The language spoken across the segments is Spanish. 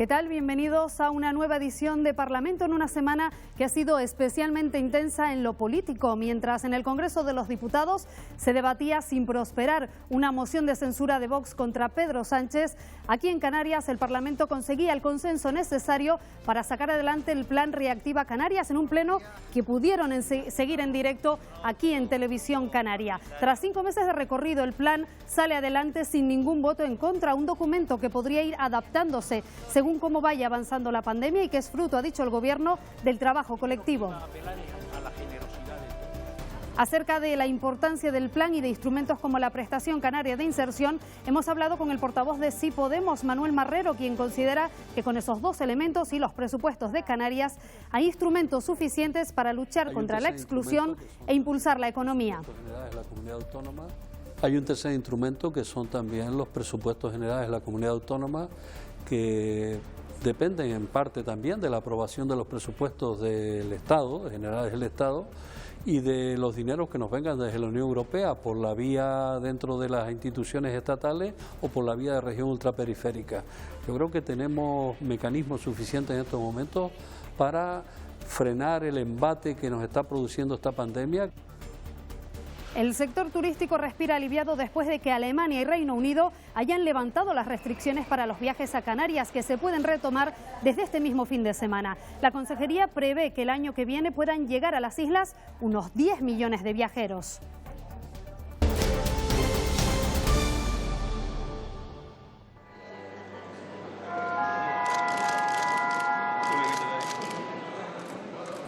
¿Qué tal? Bienvenidos a una nueva edición de Parlamento en una semana que ha sido especialmente intensa en lo político. Mientras en el Congreso de los Diputados se debatía sin prosperar una moción de censura de Vox contra Pedro Sánchez, aquí en Canarias el Parlamento conseguía el consenso necesario para sacar adelante el plan Reactiva Canarias en un pleno que pudieron seguir en directo aquí en Televisión Canaria. Tras 5 meses de recorrido, el plan sale adelante sin ningún voto en contra, un documento que podría ir adaptándose según cómo vaya avanzando la pandemia y que es fruto, ha dicho el Gobierno, del trabajo colectivo. Acerca de la importancia del plan y de instrumentos como la Prestación Canaria de Inserción, hemos hablado con el portavoz de Sí Podemos, Manuel Marrero, quien considera que con esos dos elementos y los presupuestos de Canarias hay instrumentos suficientes para luchar contra la exclusión e impulsar la economía. Hay un tercer instrumento que son también los presupuestos generales de la comunidad autónoma, que dependen en parte también de la aprobación de los presupuestos del Estado, generales del Estado, y de los dineros que nos vengan desde la Unión Europea por la vía dentro de las instituciones estatales o por la vía de región ultraperiférica. Yo creo que tenemos mecanismos suficientes en estos momentos para frenar el embate que nos está produciendo esta pandemia. El sector turístico respira aliviado después de que Alemania y Reino Unido hayan levantado las restricciones para los viajes a Canarias, que se pueden retomar desde este mismo fin de semana. La Consejería prevé que el año que viene puedan llegar a las islas unos 10 millones de viajeros.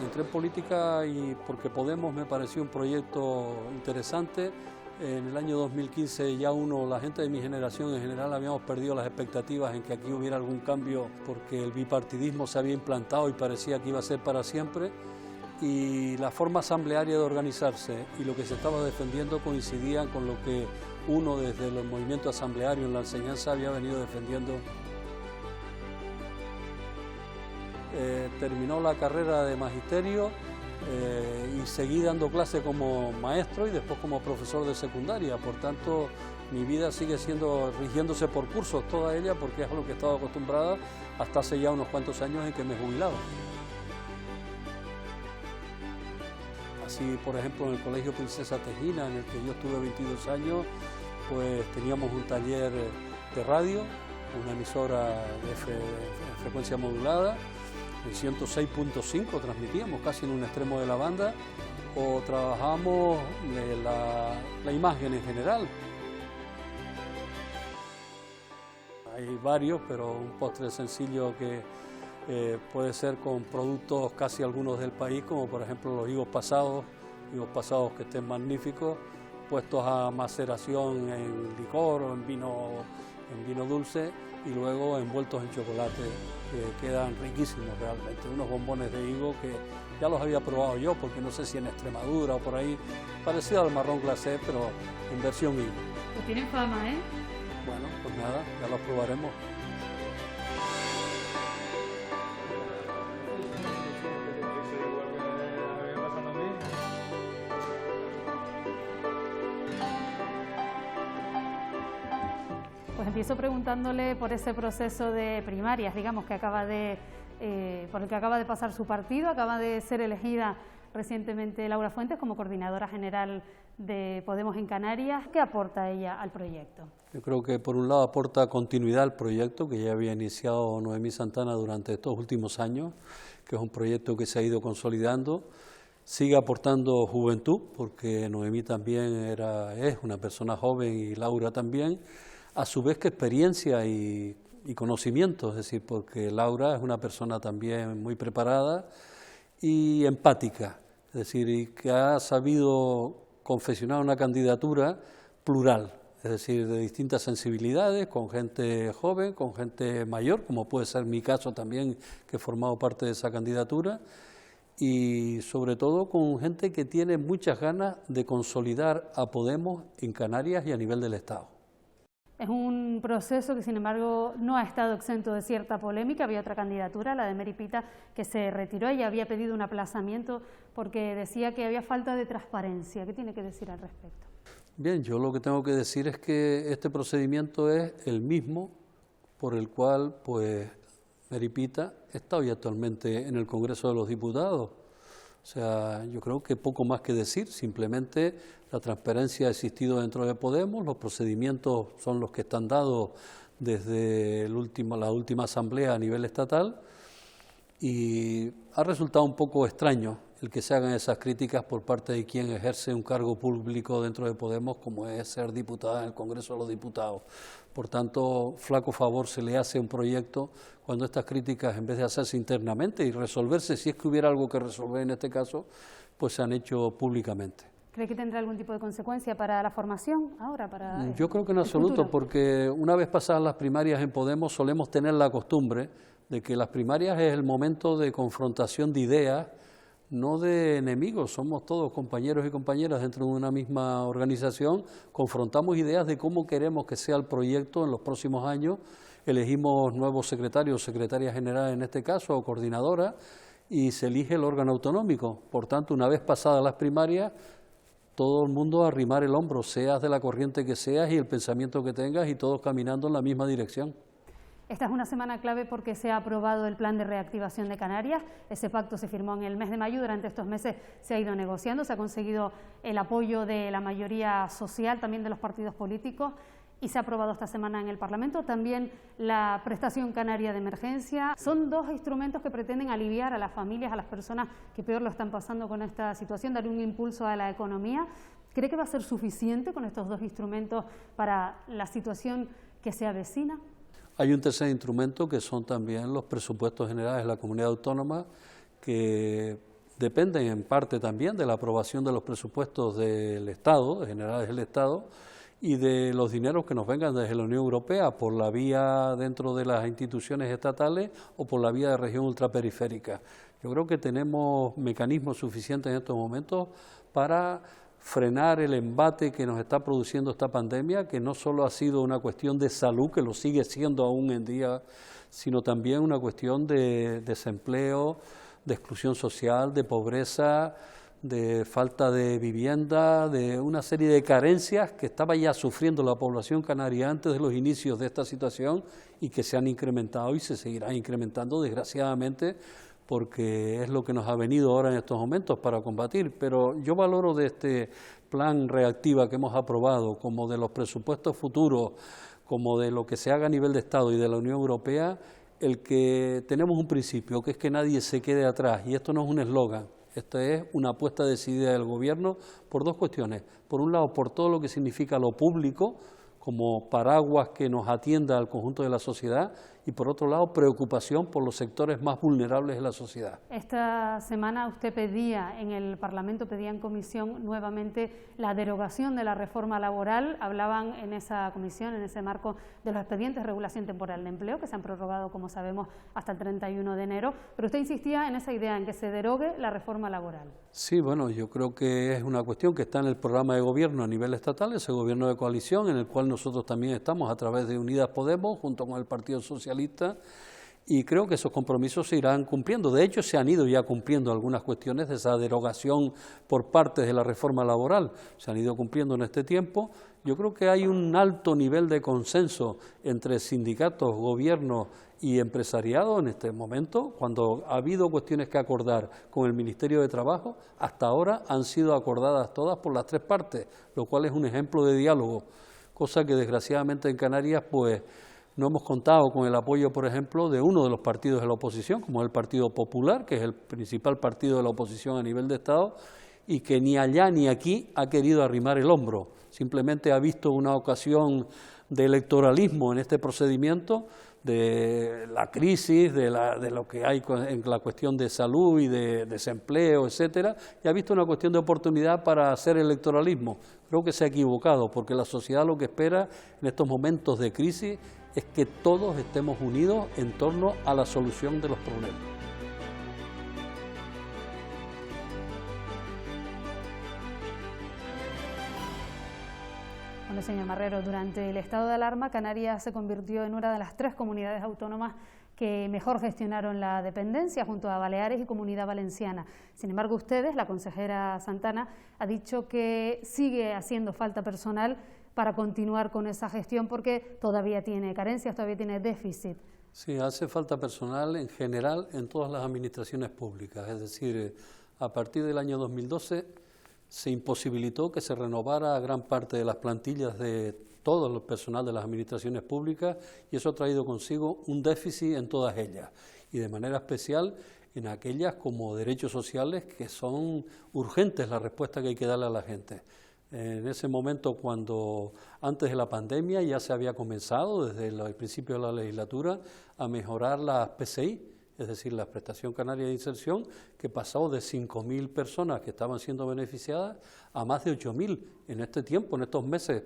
Entré en política y porque Podemos me pareció un proyecto interesante. En el año 2015 ya la gente de mi generación en general habíamos perdido las expectativas en que aquí hubiera algún cambio porque el bipartidismo se había implantado y parecía que iba a ser para siempre. Y la forma asamblearia de organizarse y lo que se estaba defendiendo coincidían con lo que uno desde los movimientos asamblearios en la enseñanza había venido defendiendo. Terminó la carrera de magisterio y seguí dando clases como maestro y después como profesor de secundaria. Por tanto, mi vida sigue rigiéndose por cursos, toda ella, porque es a lo que he estado acostumbrada hasta hace ya unos cuantos años en que me jubilaba. Así, por ejemplo, en el Colegio Princesa Tejina, en el que yo estuve 22 años, pues teníamos un taller de radio, una emisora de frecuencia modulada, en 106.5 transmitíamos casi en un extremo de la banda, o trabajamos la imagen en general. Hay varios, pero un postre sencillo que puede ser con productos casi algunos del país, como por ejemplo los higos pasados que estén magníficos, puestos a maceración en licor o en vino dulce, y luego envueltos en chocolate, que quedan riquísimos realmente, unos bombones de higo que ya los había probado yo, porque no sé si en Extremadura o por ahí, parecido al marrón glacé, pero en versión higo. Pues tienen fama, ¿eh? Bueno, pues nada, ya los probaremos. Pues empiezo preguntándole por ese proceso de primarias, digamos, que por el que acaba de pasar su partido. Acaba de ser elegida recientemente Laura Fuentes como coordinadora general de Podemos en Canarias. ¿Qué aporta ella al proyecto? Yo creo que por un lado aporta continuidad al proyecto que ya había iniciado Noemí Santana durante estos últimos años, que es un proyecto que se ha ido consolidando. Sigue aportando juventud, porque Noemí también es una persona joven y Laura también. A su vez que experiencia y conocimiento, es decir, porque Laura es una persona también muy preparada y empática, es decir, y que ha sabido confeccionar una candidatura plural, es decir, de distintas sensibilidades, con gente joven, con gente mayor, como puede ser mi caso también, que he formado parte de esa candidatura, y sobre todo con gente que tiene muchas ganas de consolidar a Podemos en Canarias y a nivel del Estado. Es un proceso que, sin embargo, no ha estado exento de cierta polémica. Había otra candidatura, la de Mary Pita, que se retiró. Ella había pedido un aplazamiento porque decía que había falta de transparencia. ¿Qué tiene que decir al respecto? Bien, yo lo que tengo que decir es que este procedimiento es el mismo por el cual pues Meripita, está hoy actualmente en el Congreso de los Diputados. O sea, yo creo que poco más que decir, simplemente la transparencia ha existido dentro de Podemos, los procedimientos son los que están dados desde la última asamblea a nivel estatal y ha resultado un poco extraño el que se hagan esas críticas por parte de quien ejerce un cargo público dentro de Podemos, como es ser diputada en el Congreso de los Diputados. Por tanto, flaco favor se le hace a un proyecto cuando estas críticas, en vez de hacerse internamente y resolverse, si es que hubiera algo que resolver en este caso, pues se han hecho públicamente. ¿Cree que tendrá algún tipo de consecuencia para la formación ahora? Yo creo que en absoluto, porque una vez pasadas las primarias en Podemos solemos tener la costumbre de que las primarias es el momento de confrontación de ideas, no de enemigos, somos todos compañeros y compañeras dentro de una misma organización, confrontamos ideas de cómo queremos que sea el proyecto en los próximos años, elegimos nuevos secretarios, secretarias generales en este caso, o coordinadoras, y se elige el órgano autonómico. Por tanto, una vez pasadas las primarias, todo el mundo a arrimar el hombro, seas de la corriente que seas y el pensamiento que tengas, y todos caminando en la misma dirección. Esta es una semana clave porque se ha aprobado el plan de reactivación de Canarias. Ese pacto se firmó en el mes de mayo. Durante estos meses se ha ido negociando, se ha conseguido el apoyo de la mayoría social, también de los partidos políticos, y se ha aprobado esta semana en el Parlamento también la prestación canaria de emergencia. Son dos instrumentos que pretenden aliviar a las familias, a las personas que peor lo están pasando con esta situación, dar un impulso a la economía. ¿Cree que va a ser suficiente con estos dos instrumentos para la situación que se avecina? Hay un tercer instrumento que son también los presupuestos generales de la comunidad autónoma, que dependen en parte también de la aprobación de los presupuestos del Estado, generales del Estado, y de los dineros que nos vengan desde la Unión Europea por la vía dentro de las instituciones estatales o por la vía de región ultraperiférica. Yo creo que tenemos mecanismos suficientes en estos momentos para frenar el embate que nos está produciendo esta pandemia, que no solo ha sido una cuestión de salud, que lo sigue siendo aún en día, sino también una cuestión de desempleo, de exclusión social, de pobreza, de falta de vivienda, de una serie de carencias que estaba ya sufriendo la población canaria antes de los inicios de esta situación y que se han incrementado y se seguirán incrementando, desgraciadamente, porque es lo que nos ha venido ahora en estos momentos para combatir. Pero yo valoro de este plan Reactiva que hemos aprobado, como de los presupuestos futuros, como de lo que se haga a nivel de Estado y de la Unión Europea, el que tenemos un principio, que es que nadie se quede atrás, y esto no es un eslogan, esta es una apuesta decidida del Gobierno por dos cuestiones. Por un lado, por todo lo que significa lo público, como paraguas que nos atienda al conjunto de la sociedad, y por otro lado, preocupación por los sectores más vulnerables de la sociedad. Esta semana usted pedía en el Parlamento, pedía en comisión nuevamente la derogación de la reforma laboral. Hablaban en esa comisión, en ese marco, de los expedientes de regulación temporal de empleo, que se han prorrogado, como sabemos, hasta el 31 de enero, pero usted insistía en esa idea, en que se derogue la reforma laboral. Sí, bueno, yo creo que es una cuestión que está en el programa de gobierno a nivel estatal, ese gobierno de coalición, en el cual nosotros también estamos a través de Unidas Podemos, junto con el Partido Socialista, y creo que esos compromisos se irán cumpliendo. De hecho, se han ido ya cumpliendo algunas cuestiones de esa derogación por parte de la reforma laboral, se han ido cumpliendo en este tiempo. Yo creo que hay un alto nivel de consenso entre sindicatos, gobierno y empresariado en este momento. Cuando ha habido cuestiones que acordar con el Ministerio de Trabajo, hasta ahora han sido acordadas todas por las tres partes, lo cual es un ejemplo de diálogo, cosa que desgraciadamente en Canarias pues no hemos contado con el apoyo, por ejemplo, de uno de los partidos de la oposición, como es el Partido Popular, que es el principal partido de la oposición a nivel de Estado, y que ni allá ni aquí ha querido arrimar el hombro, simplemente ha visto una ocasión de electoralismo en este procedimiento, de la crisis, de lo que hay en la cuestión de salud y de desempleo, etcétera, y ha visto una cuestión de oportunidad para hacer electoralismo. Creo que se ha equivocado, porque la sociedad lo que espera en estos momentos de crisis es que todos estemos unidos en torno a la solución de los problemas. Bueno, señor Marrero, durante el estado de alarma, Canarias se convirtió en una de las 3 comunidades autónomas que mejor gestionaron la dependencia, junto a Baleares y Comunidad Valenciana. Sin embargo, ustedes, la consejera Santana, ha dicho que sigue haciendo falta personal para continuar con esa gestión porque todavía tiene carencias, todavía tiene déficit. Sí, hace falta personal en general en todas las administraciones públicas, es decir, a partir del año 2012 se imposibilitó que se renovara gran parte de las plantillas de todo el personal de las administraciones públicas y eso ha traído consigo un déficit en todas ellas y de manera especial en aquellas como derechos sociales que son urgentes la respuesta que hay que darle a la gente. En ese momento, cuando antes de la pandemia ya se había comenzado desde el principio de la legislatura a mejorar las PCI, es decir, la Prestación Canaria de Inserción, que pasó de 5.000 personas que estaban siendo beneficiadas a más de 8.000 en este tiempo, en estos meses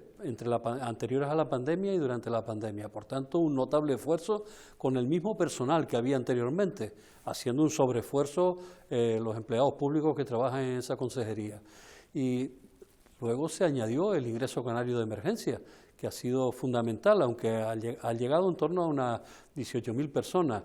anteriores a la pandemia y durante la pandemia. Por tanto, un notable esfuerzo con el mismo personal que había anteriormente, haciendo un sobreesfuerzo los empleados públicos que trabajan en esa consejería. Y luego se añadió el ingreso canario de emergencia, que ha sido fundamental, aunque ha llegado en torno a unas 18.000 personas.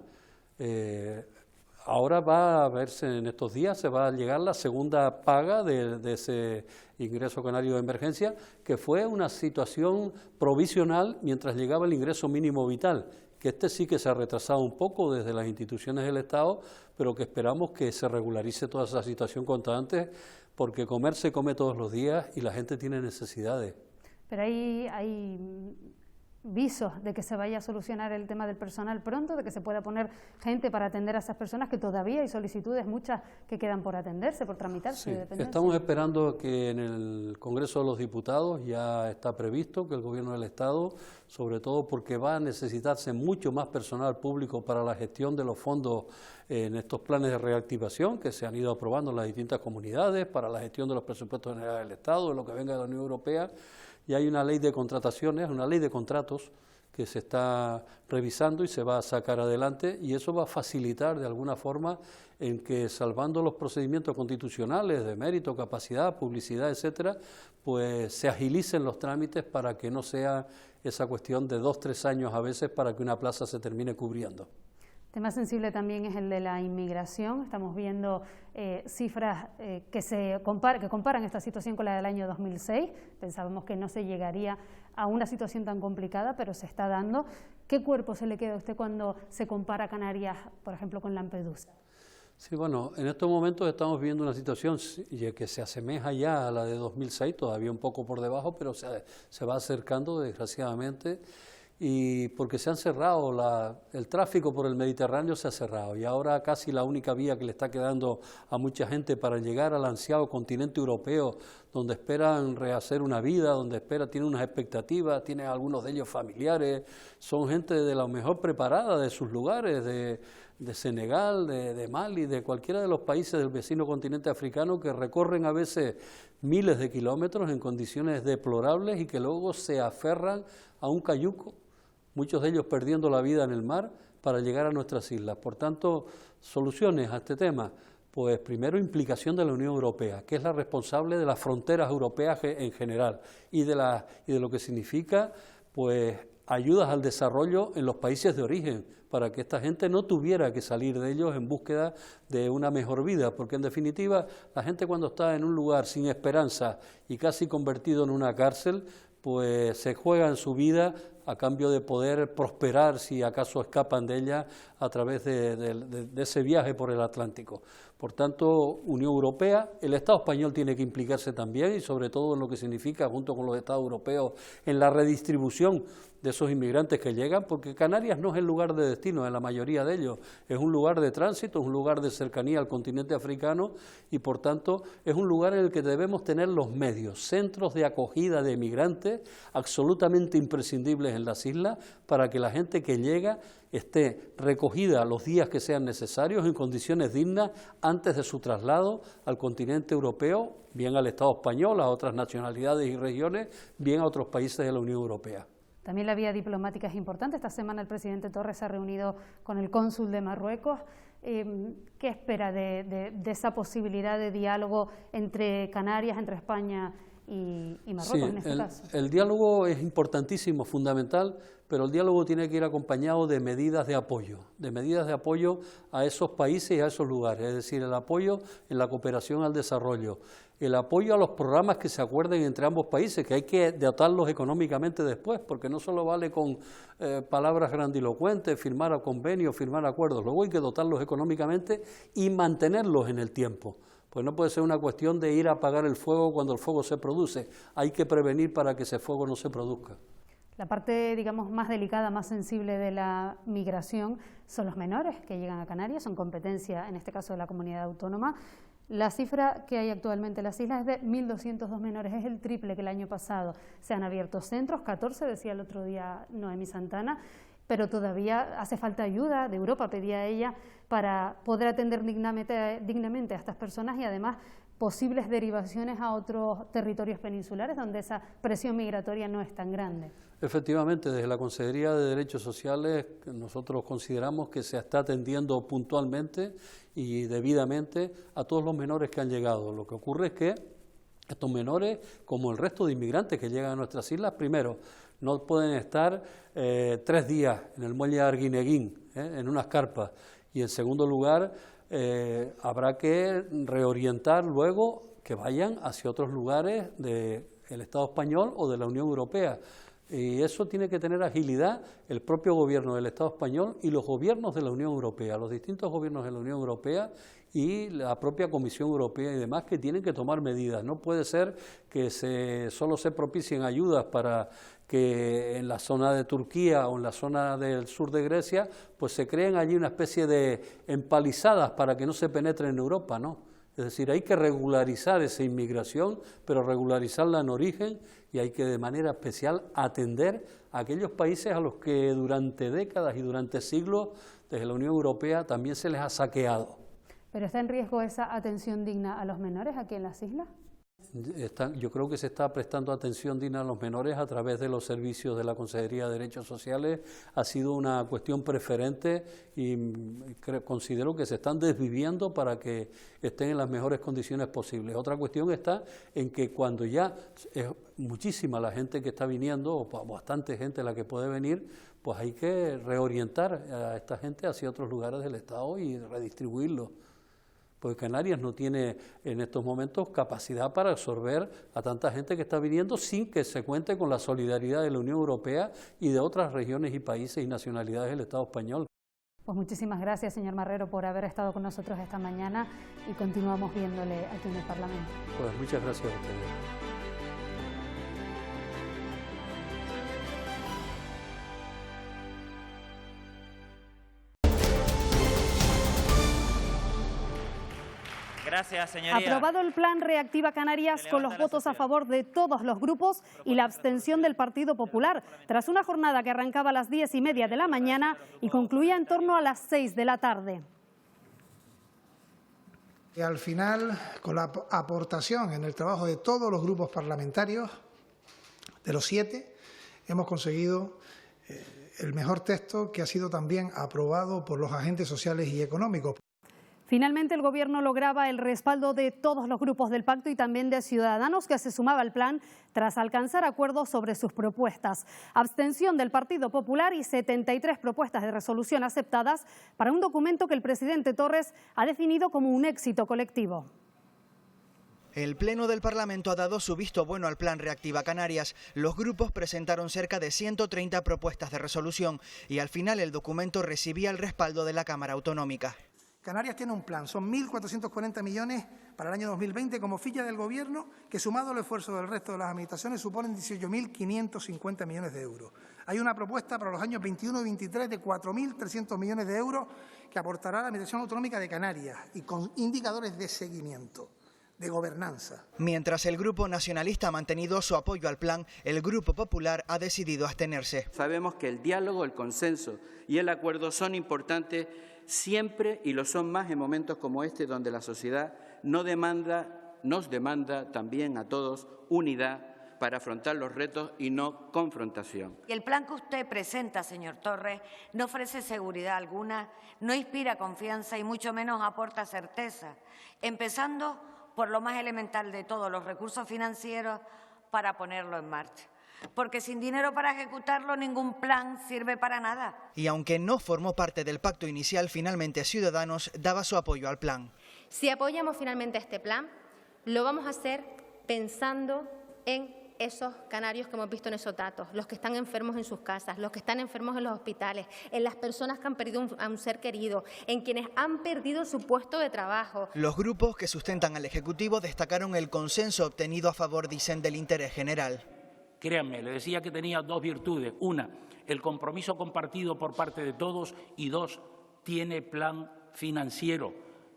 Ahora va a verse en estos días, se va a llegar la segunda paga de ese ingreso canario de emergencia, que fue una situación provisional mientras llegaba el ingreso mínimo vital, que este sí que se ha retrasado un poco desde las instituciones del Estado, pero que esperamos que se regularice toda esa situación cuanto antes, porque comer se come todos los días y la gente tiene necesidades. Pero hay visos de que se vaya a solucionar el tema del personal pronto, de que se pueda poner gente para atender a esas personas, que todavía hay solicitudes muchas que quedan por atenderse, por tramitarse. Sí, estamos esperando que en el Congreso de los Diputados ya está previsto que el Gobierno del Estado, sobre todo porque va a necesitarse mucho más personal público para la gestión de los fondos en estos planes de reactivación que se han ido aprobando en las distintas comunidades, para la gestión de los presupuestos generales del Estado, de lo que venga de la Unión Europea. Y hay una ley de contrataciones, una ley de contratos que se está revisando y se va a sacar adelante y eso va a facilitar de alguna forma en que, salvando los procedimientos constitucionales de mérito, capacidad, publicidad, etcétera, pues se agilicen los trámites para que no sea esa cuestión de 2 o 3 años a veces para que una plaza se termine cubriendo. Tema sensible también es el de la inmigración. Estamos viendo cifras que comparan esta situación con la del año 2006. Pensábamos que no se llegaría a una situación tan complicada, pero se está dando. ¿Qué cuerpo se le queda a usted cuando se compara Canarias, por ejemplo, con Lampedusa? Sí, bueno, en estos momentos estamos viendo una situación que se asemeja ya a la de 2006, todavía un poco por debajo, pero se va acercando, desgraciadamente. Y porque se han cerrado, el tráfico por el Mediterráneo se ha cerrado y ahora casi la única vía que le está quedando a mucha gente para llegar al ansiado continente europeo, donde esperan rehacer una vida, donde tienen unas expectativas, tienen algunos de ellos familiares, son gente de la mejor preparada de sus lugares, de Senegal, de Mali, de cualquiera de los países del vecino continente africano, que recorren a veces miles de kilómetros en condiciones deplorables y que luego se aferran a un cayuco, muchos de ellos perdiendo la vida en el mar para llegar a nuestras islas. Por tanto, soluciones a este tema, pues primero implicación de la Unión Europea, que es la responsable de las fronteras europeas en general y de lo que significa pues ayudas al desarrollo en los países de origen, para que esta gente no tuviera que salir de ellos en búsqueda de una mejor vida, porque en definitiva la gente cuando está en un lugar sin esperanza y casi convertido en una cárcel, pues se juegan su vida a cambio de poder prosperar si acaso escapan de ella a través de ese viaje por el Atlántico. Por tanto, Unión Europea, el Estado español tiene que implicarse también y sobre todo en lo que significa, junto con los Estados europeos, en la redistribución de esos inmigrantes que llegan, porque Canarias no es el lugar de destino de la mayoría de ellos, es un lugar de tránsito, es un lugar de cercanía al continente africano y por tanto es un lugar en el que debemos tener los medios, centros de acogida de migrantes absolutamente imprescindibles en las islas para que la gente que llega esté recogida los días que sean necesarios en condiciones dignas antes de su traslado al continente europeo, bien al Estado español, a otras nacionalidades y regiones, bien a otros países de la Unión Europea. También la vía diplomática es importante. Esta semana el presidente Torres se ha reunido con el cónsul de Marruecos. ¿Qué espera de esa posibilidad de diálogo entre Canarias, entre España y Marruecos en este caso? El diálogo es importantísimo, fundamental, pero el diálogo tiene que ir acompañado de medidas de apoyo a esos países y a esos lugares, es decir, el apoyo en la cooperación al desarrollo, el apoyo a los programas que se acuerden entre ambos países, que hay que dotarlos económicamente después, porque no solo vale con palabras grandilocuentes, firmar convenios, firmar acuerdos, luego hay que dotarlos económicamente y mantenerlos en el tiempo. Pues no puede ser una cuestión de ir a apagar el fuego cuando el fuego se produce, hay que prevenir para que ese fuego no se produzca. La parte, digamos, más delicada, más sensible de la migración son los menores que llegan a Canarias, son competencia, en este caso, de la comunidad autónoma. La cifra que hay actualmente en las islas es de 1.202 menores, es el triple que el año pasado. Se han abierto centros, 14, decía el otro día Noemí Santana, pero todavía hace falta ayuda de Europa, pedía ella, para poder atender dignamente a estas personas y además posibles derivaciones a otros territorios peninsulares donde esa presión migratoria no es tan grande. Efectivamente, desde la Consejería de Derechos Sociales nosotros consideramos que se está atendiendo puntualmente y debidamente a todos los menores que han llegado. Lo que ocurre es que estos menores, como el resto de inmigrantes que llegan a nuestras islas, primero, no pueden estar 3 días en el muelle de Arguineguín, en unas carpas, y en segundo lugar, habrá que reorientar luego que vayan hacia otros lugares del Estado español o de la Unión Europea. Y eso tiene que tener agilidad el propio gobierno del Estado español y los gobiernos de la Unión Europea, los distintos gobiernos de la Unión Europea y la propia Comisión Europea y demás, que tienen que tomar medidas. No puede ser que solo se propicien ayudas para que en la zona de Turquía o en la zona del sur de Grecia pues se creen allí una especie de empalizadas para que no se penetren en Europa, ¿no? Es decir, hay que regularizar esa inmigración, pero regularizarla en origen, y hay que de manera especial atender a aquellos países a los que durante décadas y durante siglos desde la Unión Europea también se les ha saqueado. ¿Pero está en riesgo esa atención digna a los menores aquí en las islas? Yo creo que se está prestando atención digna a los menores a través de los servicios de la Consejería de Derechos Sociales. Ha sido una cuestión preferente y considero que se están desviviendo para que estén en las mejores condiciones posibles. Otra cuestión está en que cuando ya es muchísima la gente que está viniendo, o bastante gente la que puede venir, pues hay que reorientar a esta gente hacia otros lugares del Estado y redistribuirlo. Porque Canarias no tiene en estos momentos capacidad para absorber a tanta gente que está viniendo sin que se cuente con la solidaridad de la Unión Europea y de otras regiones y países y nacionalidades del Estado español. Pues muchísimas gracias, señor Marrero, por haber estado con nosotros esta mañana y continuamos viéndole aquí en el Parlamento. Pues muchas gracias a ustedes. Gracias, señoría. Aprobado el plan Reactiva Canarias con los votos a favor de todos los grupos y la abstención del Partido Popular, tras una jornada que arrancaba a las 10:30 de la mañana y concluía en torno a las 6 de la tarde. Y al final, con la aportación en el trabajo de todos los grupos parlamentarios, de los 7, hemos conseguido el mejor texto que ha sido también aprobado por los agentes sociales y económicos. Finalmente, el Gobierno lograba el respaldo de todos los grupos del pacto y también de Ciudadanos, que se sumaba al plan tras alcanzar acuerdos sobre sus propuestas. Abstención del Partido Popular y 73 propuestas de resolución aceptadas para un documento que el presidente Torres ha definido como un éxito colectivo. El Pleno del Parlamento ha dado su visto bueno al Plan Reactiva Canarias. Los grupos presentaron cerca de 130 propuestas de resolución y al final el documento recibía el respaldo de la Cámara Autonómica. Canarias tiene un plan, son 1.440 millones para el año 2020 como ficha del Gobierno, que sumado al esfuerzo del resto de las administraciones suponen 18.550 millones de euros. Hay una propuesta para los años 21 y 23 de 4.300 millones de euros que aportará la Administración Autonómica de Canarias y con indicadores de seguimiento, de gobernanza. Mientras el Grupo Nacionalista ha mantenido su apoyo al plan, el Grupo Popular ha decidido abstenerse. Sabemos que el diálogo, el consenso y el acuerdo son importantes siempre y lo son más en momentos como este, donde la sociedad nos demanda también a todos unidad para afrontar los retos y no confrontación. El plan que usted presenta, señor Torres, no ofrece seguridad alguna, no inspira confianza y mucho menos aporta certeza, empezando por lo más elemental de todo, los recursos financieros para ponerlo en marcha. porque sin dinero para ejecutarlo ningún plan sirve para nada. Y aunque no formó parte del pacto inicial, finalmente Ciudadanos daba su apoyo al plan. Si apoyamos finalmente este plan, lo vamos a hacer pensando en esos canarios que hemos visto en esos datos, los que están enfermos en sus casas, los que están enfermos en los hospitales, en las personas que han perdido a un ser querido, en quienes han perdido su puesto de trabajo. Los grupos que sustentan al Ejecutivo destacaron el consenso obtenido a favor, dicen, del interés general. Créanme, le decía que tenía dos virtudes. Una, el compromiso compartido por parte de todos y dos, tiene plan financiero.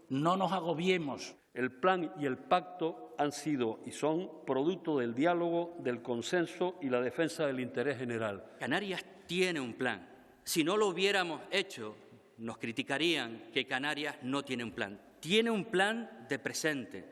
No nos agobiemos. El plan y el pacto han sido y son producto del diálogo, del consenso y la defensa del interés general. Canarias tiene un plan. Si no lo hubiéramos hecho, nos criticarían que Canarias no tiene un plan. Tiene un plan de presente,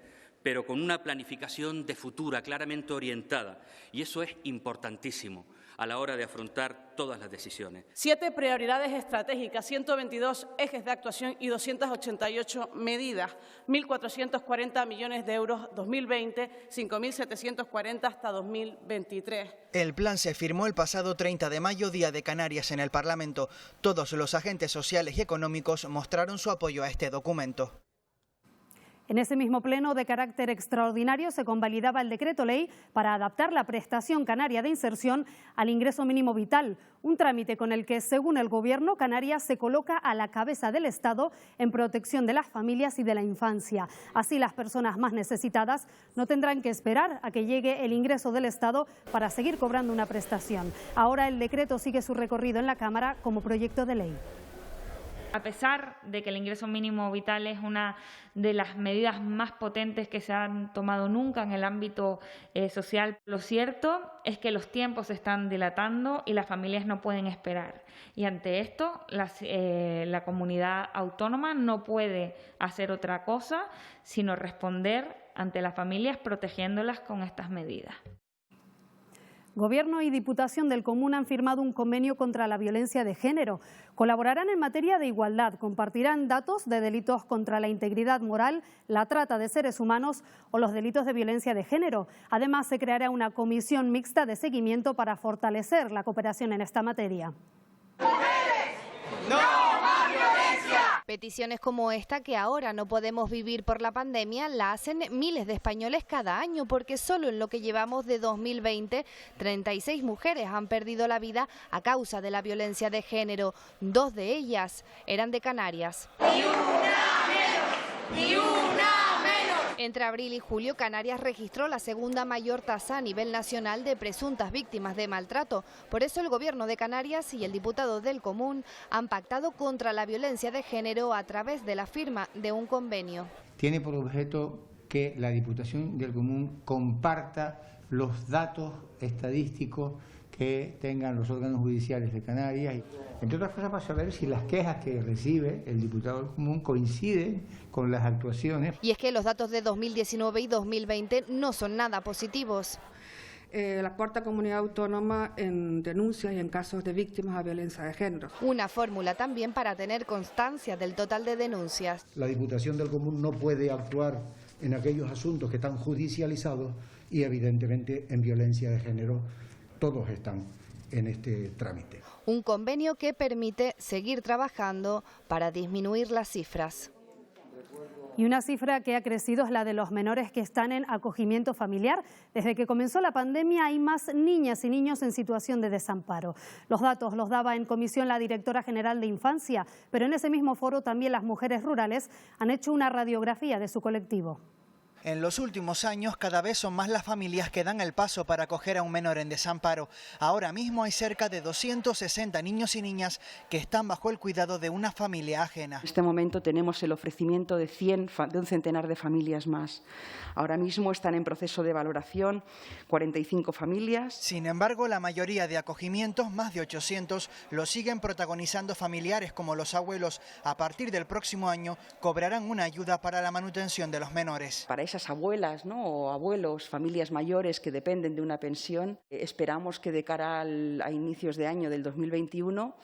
pero con una planificación de futura claramente orientada. Y eso es importantísimo a la hora de afrontar todas las decisiones. 7 prioridades estratégicas, 122 ejes de actuación y 288 medidas, 1.440 millones de euros 2020, 5.740 hasta 2023. El plan se firmó el pasado 30 de mayo, Día de Canarias, en el Parlamento. Todos los agentes sociales y económicos mostraron su apoyo a este documento. En ese mismo pleno de carácter extraordinario se convalidaba el decreto ley para adaptar la prestación canaria de inserción al ingreso mínimo vital, un trámite con el que, según el Gobierno, Canarias se coloca a la cabeza del Estado en protección de las familias y de la infancia. Así, las personas más necesitadas no tendrán que esperar a que llegue el ingreso del Estado para seguir cobrando una prestación. Ahora el decreto sigue su recorrido en la Cámara como proyecto de ley. A pesar de que el ingreso mínimo vital es una de las medidas más potentes que se han tomado nunca en el ámbito social, lo cierto es que los tiempos se están dilatando y las familias no pueden esperar. Y ante esto, la comunidad autónoma no puede hacer otra cosa sino responder ante las familias protegiéndolas con estas medidas. Gobierno y Diputación del Común han firmado un convenio contra la violencia de género. Colaborarán en materia de igualdad, compartirán datos de delitos contra la integridad moral, la trata de seres humanos o los delitos de violencia de género. Además, se creará una comisión mixta de seguimiento para fortalecer la cooperación en esta materia. ¡Mujeres! ¡No más violencia! Peticiones como esta, que ahora no podemos vivir por la pandemia, la hacen miles de españoles cada año, porque solo en lo que llevamos de 2020, 36 mujeres han perdido la vida a causa de la violencia de género. 2 de ellas eran de Canarias. ¡Ni una menos! ¡Ni una menos! Entre abril y julio, Canarias registró la segunda mayor tasa a nivel nacional de presuntas víctimas de maltrato. Por eso el Gobierno de Canarias y el diputado del Común han pactado contra la violencia de género a través de la firma de un convenio. Tiene por objeto que la Diputación del Común comparta los datos estadísticos que tengan los órganos judiciales de Canarias, entre otras cosas para saber si las quejas que recibe el diputado del Común coinciden con las actuaciones. Y es que los datos de 2019 y 2020 no son nada positivos. La cuarta comunidad autónoma en denuncias y en casos de víctimas de violencia de género. Una fórmula también para tener constancia del total de denuncias. La Diputación del Común no puede actuar en aquellos asuntos que están judicializados y evidentemente en violencia de género todos están en este trámite. Un convenio que permite seguir trabajando para disminuir las cifras. Y una cifra que ha crecido es la de los menores que están en acogimiento familiar. Desde que comenzó la pandemia hay más niñas y niños en situación de desamparo. Los datos los daba en comisión la directora general de Infancia, pero en ese mismo foro también las mujeres rurales han hecho una radiografía de su colectivo. En los últimos años, cada vez son más las familias que dan el paso para acoger a un menor en desamparo. Ahora mismo hay cerca de 260 niños y niñas que están bajo el cuidado de una familia ajena. En este momento tenemos el ofrecimiento de un centenar de familias más. Ahora mismo están en proceso de valoración 45 familias. Sin embargo, la mayoría de acogimientos, más de 800, lo siguen protagonizando familiares como los abuelos. A partir del próximo año cobrarán una ayuda para la manutención de los menores. Para esas abuelas, ¿no?, o abuelos, familias mayores que dependen de una pensión, esperamos que de cara a inicios de año del 2021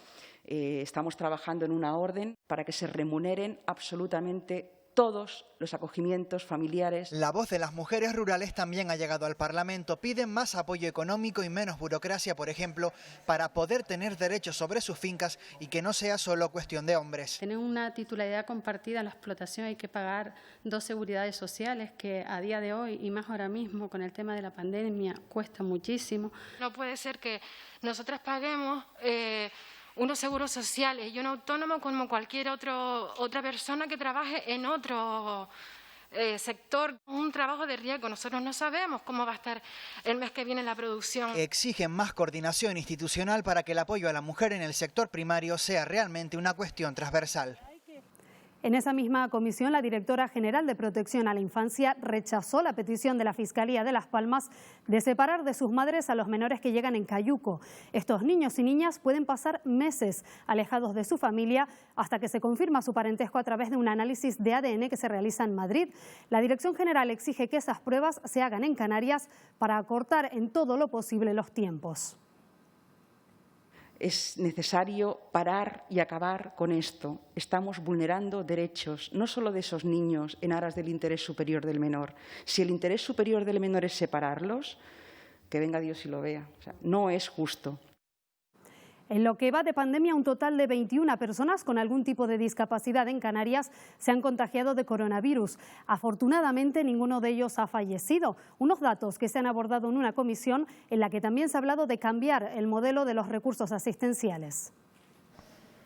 estamos trabajando en una orden para que se remuneren absolutamente todos los acogimientos familiares. La voz de las mujeres rurales también ha llegado al Parlamento. Piden más apoyo económico y menos burocracia, por ejemplo, para poder tener derechos sobre sus fincas y que no sea solo cuestión de hombres. Tener una titularidad compartida en la explotación hay que pagar 2 seguridades sociales que a día de hoy y más ahora mismo con el tema de la pandemia cuesta muchísimo. No puede ser que nosotras paguemos unos seguros sociales y un autónomo como cualquier otra persona que trabaje en otro sector, un trabajo de riesgo. Nosotros no sabemos cómo va a estar el mes que viene la producción. Exigen más coordinación institucional para que el apoyo a la mujer en el sector primario sea realmente una cuestión transversal. En esa misma comisión, la directora general de Protección a la Infancia rechazó la petición de la Fiscalía de Las Palmas de separar de sus madres a los menores que llegan en Cayuco. Estos niños y niñas pueden pasar meses alejados de su familia hasta que se confirma su parentesco a través de un análisis de ADN que se realiza en Madrid. La Dirección General exige que esas pruebas se hagan en Canarias para acortar en todo lo posible los tiempos. Es necesario parar y acabar con esto. Estamos vulnerando derechos, no solo de esos niños, en aras del interés superior del menor. Si el interés superior del menor es separarlos, que venga Dios y lo vea. O sea, no es justo. En lo que va de pandemia, un total de 21 personas con algún tipo de discapacidad en Canarias se han contagiado de coronavirus. Afortunadamente, ninguno de ellos ha fallecido. Unos datos que se han abordado en una comisión en la que también se ha hablado de cambiar el modelo de los recursos asistenciales.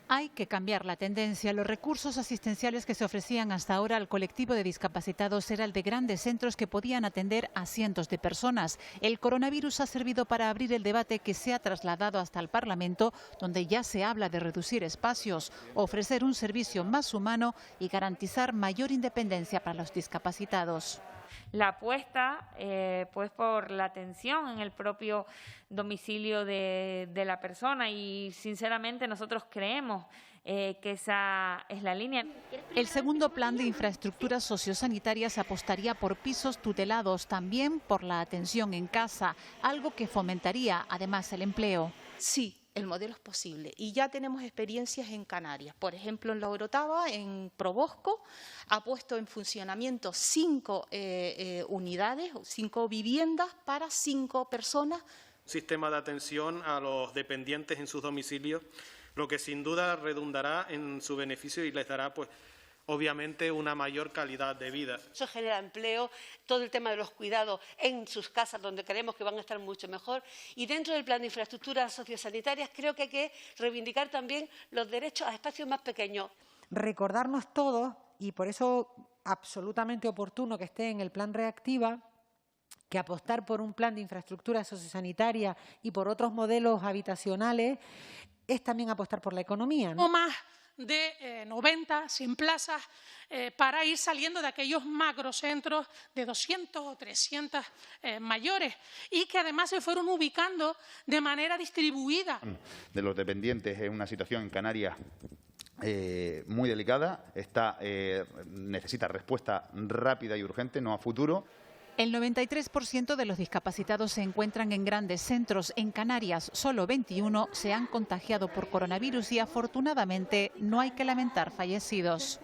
Hay que cambiar la tendencia. Los recursos asistenciales que se ofrecían hasta ahora al colectivo de discapacitados era el de grandes centros que podían atender a cientos de personas. El coronavirus ha servido para abrir el debate que se ha trasladado hasta el Parlamento, donde ya se habla de reducir espacios, ofrecer un servicio más humano y garantizar mayor independencia para los discapacitados. La apuesta pues por la atención en el propio domicilio de la persona y sinceramente nosotros creemos que esa es la línea. El segundo plan de infraestructuras sociosanitarias apostaría por pisos tutelados, también por la atención en casa, algo que fomentaría además el empleo. Sí, el modelo es posible y ya tenemos experiencias en Canarias. Por ejemplo, en La Orotava, en Probosco, ha puesto en funcionamiento 5 unidades, 5 viviendas para 5 personas. Sistema de atención a los dependientes en sus domicilios, lo que sin duda redundará en su beneficio y les dará, pues, obviamente, una mayor calidad de vida. Eso genera empleo, todo el tema de los cuidados en sus casas, donde creemos que van a estar mucho mejor. Y dentro del plan de infraestructuras sociosanitarias creo que hay que reivindicar también los derechos a espacios más pequeños. Recordarnos todos, y por eso absolutamente oportuno que esté en el plan Reactiva, que apostar por un plan de infraestructuras sociosanitarias y por otros modelos habitacionales es también apostar por la economía, ¿no? Más de 90, 100 plazas para ir saliendo de aquellos macrocentros de 200 o 300 mayores y que además se fueron ubicando de manera distribuida. De los dependientes es una situación en Canarias muy delicada, necesita respuesta rápida y urgente, no a futuro. El 93% de los discapacitados se encuentran en grandes centros. En Canarias, solo 21 se han contagiado por coronavirus y afortunadamente no hay que lamentar fallecidos.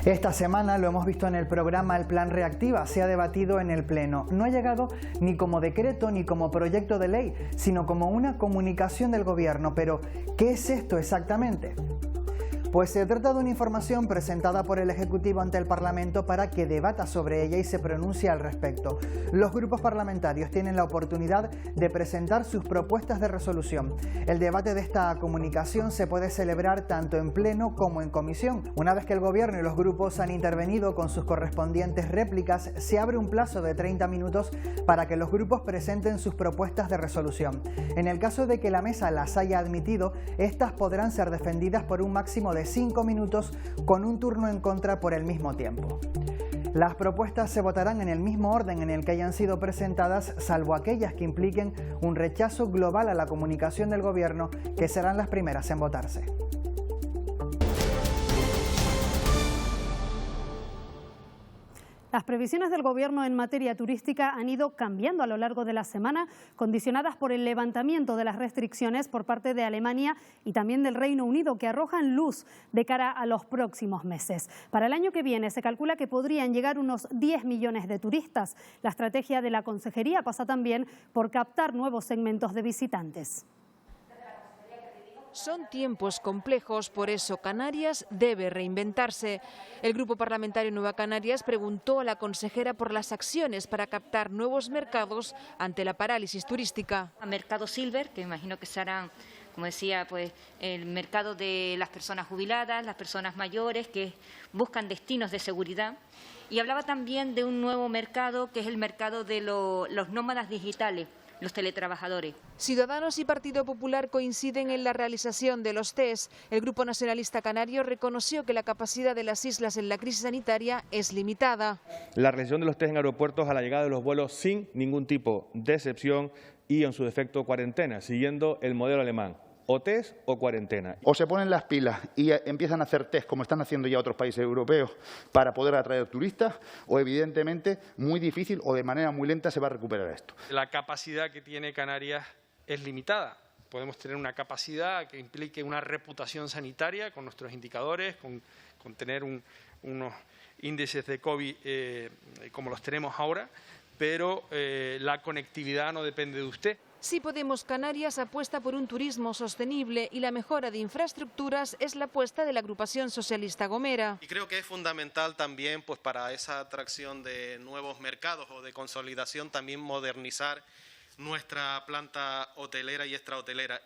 Esta semana lo hemos visto en el programa El Plan Reactiva, se ha debatido en el Pleno. No ha llegado ni como decreto ni como proyecto de ley, sino como una comunicación del Gobierno. Pero, ¿qué es esto exactamente? Pues se trata de una información presentada por el Ejecutivo ante el Parlamento para que debata sobre ella y se pronuncie al respecto. Los grupos parlamentarios tienen la oportunidad de presentar sus propuestas de resolución. El debate de esta comunicación se puede celebrar tanto en pleno como en comisión. Una vez que el Gobierno y los grupos han intervenido con sus correspondientes réplicas, se abre un plazo de 30 minutos para que los grupos presenten sus propuestas de resolución. En el caso de que la mesa las haya admitido, estas podrán ser defendidas por un máximo de 5 minutos con un turno en contra por el mismo tiempo. Las propuestas se votarán en el mismo orden en el que hayan sido presentadas, salvo aquellas que impliquen un rechazo global a la comunicación del Gobierno, que serán las primeras en votarse. Las previsiones del Gobierno en materia turística han ido cambiando a lo largo de la semana, condicionadas por el levantamiento de las restricciones por parte de Alemania y también del Reino Unido, que arrojan luz de cara a los próximos meses. Para el año que viene se calcula que podrían llegar unos 10 millones de turistas. La estrategia de la Consejería pasa también por captar nuevos segmentos de visitantes. Son tiempos complejos, por eso Canarias debe reinventarse. El Grupo Parlamentario Nueva Canarias preguntó a la consejera por las acciones para captar nuevos mercados ante la parálisis turística. A mercado silver, que imagino que serán, como decía, pues el mercado de las personas jubiladas, las personas mayores que buscan destinos de seguridad. Y hablaba también de un nuevo mercado, que es el mercado de los nómadas digitales, los teletrabajadores. Ciudadanos y Partido Popular coinciden en la realización de los test. El Grupo Nacionalista Canario reconoció que la capacidad de las islas en la crisis sanitaria es limitada. La realización de los test en aeropuertos a la llegada de los vuelos sin ningún tipo de excepción y en su defecto cuarentena, siguiendo el modelo alemán. O test o cuarentena. O se ponen las pilas y empiezan a hacer test, como están haciendo ya otros países europeos, para poder atraer turistas, o evidentemente muy difícil o de manera muy lenta se va a recuperar esto. La capacidad que tiene Canarias es limitada. Podemos tener una capacidad que implique una reputación sanitaria con nuestros indicadores, con tener unos índices de COVID como los tenemos ahora, pero la conectividad no depende de usted. Sí Podemos Canarias apuesta por un turismo sostenible y la mejora de infraestructuras es la apuesta de la agrupación socialista Gomera. Y creo que es fundamental también, pues, para esa atracción de nuevos mercados o de consolidación, también modernizar nuestra planta hotelera y extrahotelera.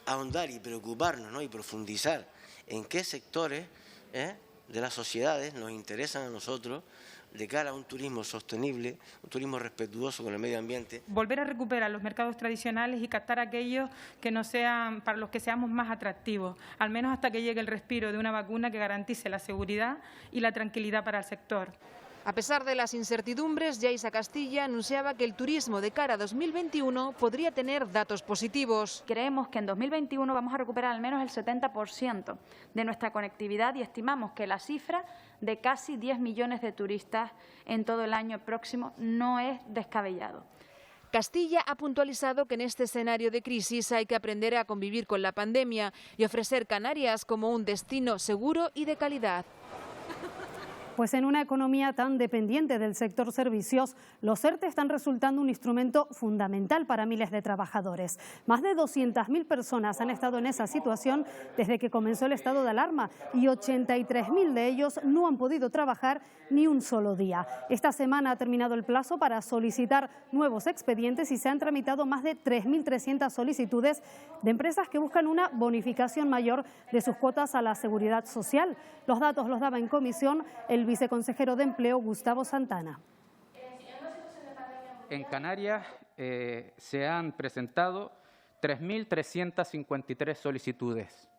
Ahondar y preocuparnos, ¿no?, y profundizar en qué sectores de las sociedades nos interesan a nosotros de cara a un turismo sostenible, un turismo respetuoso con el medio ambiente. Volver a recuperar los mercados tradicionales y captar aquellos que no sean, para los que seamos más atractivos, al menos hasta que llegue el respiro de una vacuna que garantice la seguridad y la tranquilidad para el sector. A pesar de las incertidumbres, Yaisa Castilla anunciaba que el turismo de cara a 2021 podría tener datos positivos. Creemos que en 2021 vamos a recuperar al menos el 70% de nuestra conectividad y estimamos que la cifra de casi 10 millones de turistas en todo el año próximo no es descabellado. Castilla ha puntualizado que en este escenario de crisis hay que aprender a convivir con la pandemia y ofrecer Canarias como un destino seguro y de calidad. Pues en una economía tan dependiente del sector servicios, los ERTE están resultando un instrumento fundamental para miles de trabajadores. Más de 200.000 personas han estado en esa situación desde que comenzó el estado de alarma y 83.000 de ellos no han podido trabajar ni un solo día. Esta semana ha terminado el plazo para solicitar nuevos expedientes y se han tramitado más de 3.300 solicitudes de empresas que buscan una bonificación mayor de sus cuotas a la seguridad social. Los datos los daba en comisión el viceconsejero de Empleo, Gustavo Santana. En Canarias se han presentado 3.353 solicitudes,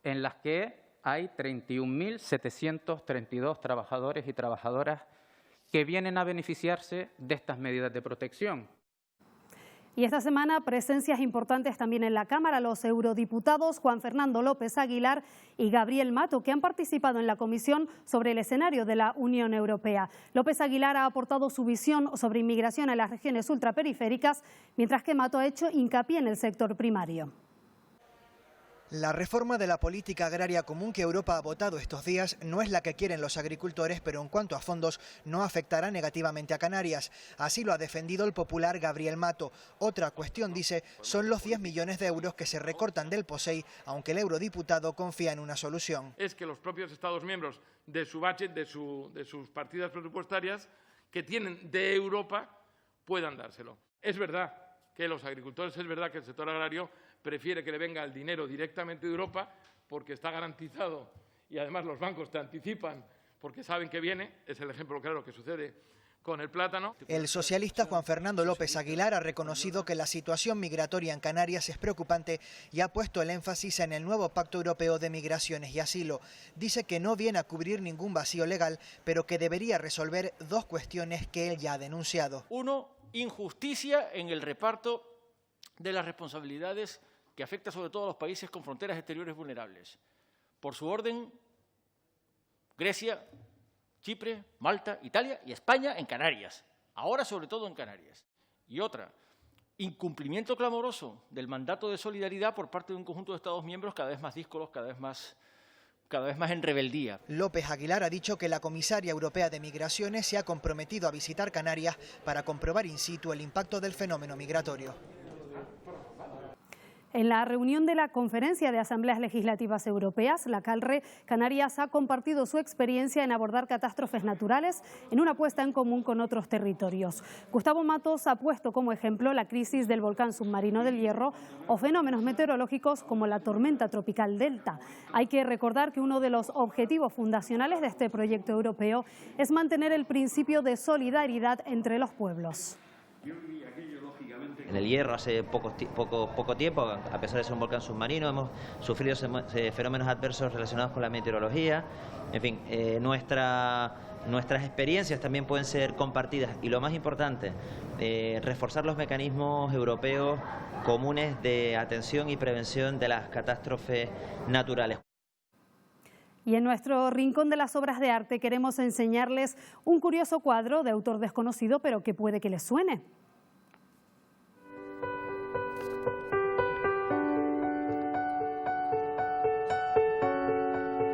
en las que hay 31.732 trabajadores y trabajadoras que vienen a beneficiarse de estas medidas de protección. Y esta semana presencias importantes también en la Cámara, los eurodiputados Juan Fernando López Aguilar y Gabriel Mato, que han participado en la comisión sobre el escenario de la Unión Europea. López Aguilar ha aportado su visión sobre inmigración en las regiones ultraperiféricas, mientras que Mato ha hecho hincapié en el sector primario. La reforma de la política agraria común que Europa ha votado estos días no es la que quieren los agricultores, pero en cuanto a fondos no afectará negativamente a Canarias. Así lo ha defendido el popular Gabriel Mato. Otra cuestión, dice, son los 10 millones de euros que se recortan del POSEI, aunque el eurodiputado confía en una solución. Es que los propios Estados miembros de su budget, de sus partidas presupuestarias que tienen de Europa, puedan dárselo. Es verdad que los agricultores, es verdad que el sector agrario prefiere que le venga el dinero directamente de Europa porque está garantizado y además los bancos te anticipan porque saben que viene. Es el ejemplo claro que sucede con el plátano. El socialista Juan Fernando López Aguilar ha reconocido que la situación migratoria en Canarias es preocupante y ha puesto el énfasis en el nuevo Pacto Europeo de Migraciones y Asilo. Dice que no viene a cubrir ningún vacío legal, pero que debería resolver dos cuestiones que él ya ha denunciado. Uno, injusticia en el reparto de las responsabilidades que afecta sobre todo a los países con fronteras exteriores vulnerables. Por su orden, Grecia Chipre, Malta, Italia y España en Canarias. Ahora sobre todo en Canarias. Y otra, incumplimiento clamoroso del mandato de solidaridad por parte de un conjunto de Estados miembros cada vez más díscolos, cada vez más en rebeldía. López Aguilar ha dicho que la comisaria europea de Migraciones se ha comprometido a visitar Canarias para comprobar in situ el impacto del fenómeno migratorio. En la reunión de la Conferencia de Asambleas Legislativas Europeas, la CALRE, Canarias ha compartido su experiencia en abordar catástrofes naturales en una puesta en común con otros territorios. Gustavo Matos ha puesto como ejemplo la crisis del volcán submarino del Hierro o fenómenos meteorológicos como la tormenta tropical Delta. Hay que recordar que uno de los objetivos fundacionales de este proyecto europeo es mantener el principio de solidaridad entre los pueblos. En el Hierro hace poco tiempo, a pesar de ser un volcán submarino, hemos sufrido fenómenos adversos relacionados con la meteorología. En fin, nuestras experiencias también pueden ser compartidas y lo más importante, reforzar los mecanismos europeos comunes de atención y prevención de las catástrofes naturales. Y en nuestro rincón de las obras de arte queremos enseñarles un curioso cuadro de autor desconocido, pero que puede que les suene.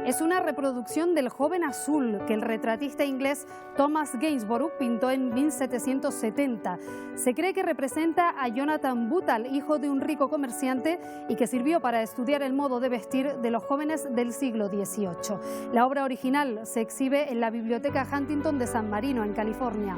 Es una reproducción del joven azul que el retratista inglés Thomas Gainsborough pintó en 1770. Se cree que representa a Jonathan Boothal, hijo de un rico comerciante y que sirvió para estudiar el modo de vestir de los jóvenes del siglo XVIII. La obra original se exhibe en la Biblioteca Huntington de San Marino, en California.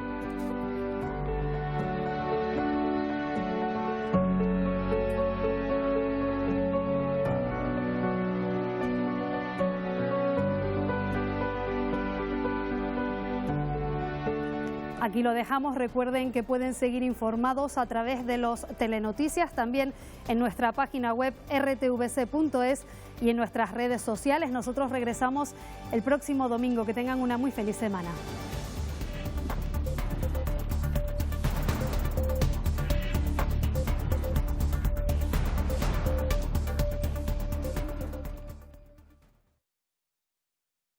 Aquí lo dejamos. Recuerden que pueden seguir informados a través de los telenoticias, también en nuestra página web rtvc.es y en nuestras redes sociales. Nosotros regresamos el próximo domingo. Que tengan una muy feliz semana.